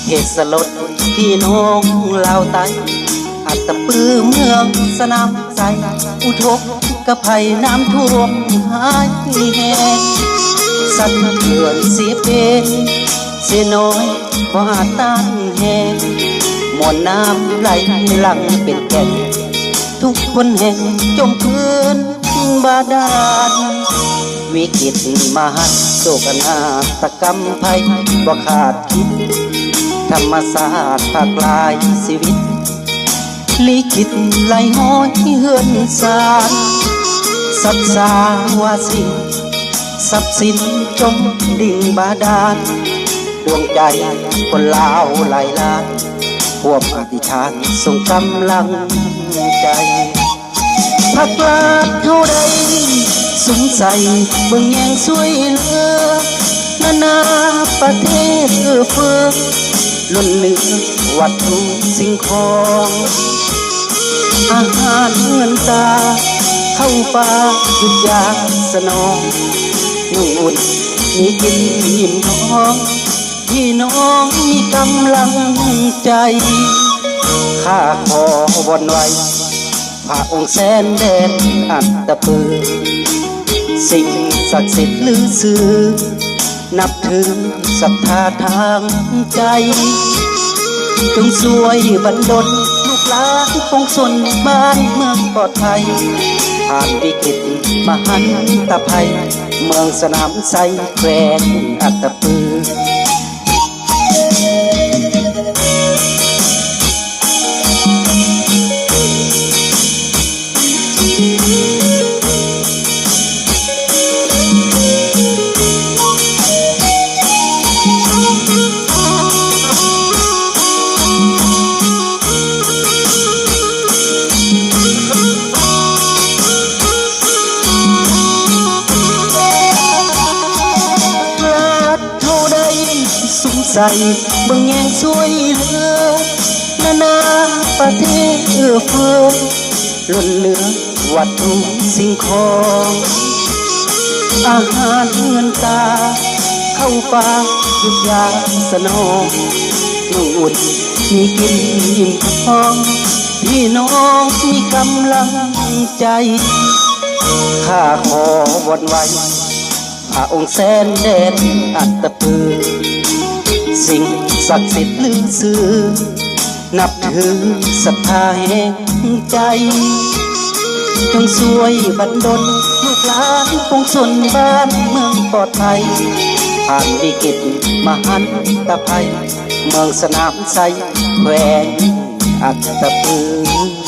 เหตุสลดพี่น้องลาวใต้อัตตปื้อเมืองสนามใจอุทกกะภัยน้ำท่วมหายแห้งสั่นเถื่อนเสียเป็นเสียน้อยบ่อาจต้านแห้งมวลน้ำไหลหลังเป็นแก่นทุกคนแห่งจมพื้นบาดาลวิกฤตมหัศโศกนาฏกรรมภัยบ่ขาดคิดธรรมศาสตร์ภาคลายชีวิตลิขิตไหลห้อยเฮือนสารสับสาวาสิทรัพย์สินจมดิ่งบาดาลดวงใจคนลาวหลายล้านพวกอธิษฐานส่งกำลังใจพักลาดเท่าใดสงสัยเบิ่งแยงช่วยเหลือนานาประเทศเฟื่อล้นเหลือวัตถุสิ่งของอาหารเงินตาเข้าป่าหยุดยาสนองนุ่งอุ่นมีกินอิ่มท้องพี่น้องมีกำลังใจข้าขอวนไว้พระองค์แสนแดนอัตตปือสิ่งศักดิ์สิทธิ์ลือสื่อนับถือศรัทธาทางใจจงช่วยบรรดลลูกหลานปวงชนบ้านเมืองปลอดภัยผ่านวิกฤตมหันตภัยเมืองสนามไซแขวงอัตตปือใส่เบิ่งแยงช่วยเหลือนานาประเทศเฟื่อล้นเหลือวัตถุสิ่งของอาหารเงินตาเข้าป่าหยุดยาสนองนุ่งอุ่นมีกินอิ่มท้องพี่น้องมีกำลังใจข้าขอวนไว้พระองค์แสนแดนอัตตปือสิ่งศักดิ์สิทธิ์ลือสื่อนับถือศรัทธาแห่งใจจงช่วยบรรดลลูกหลานปวงชนบ้านเมืองปลอดภัยผ่านวิกฤตมหันตภัยเมืองสนามไซแขวงอัตตปือ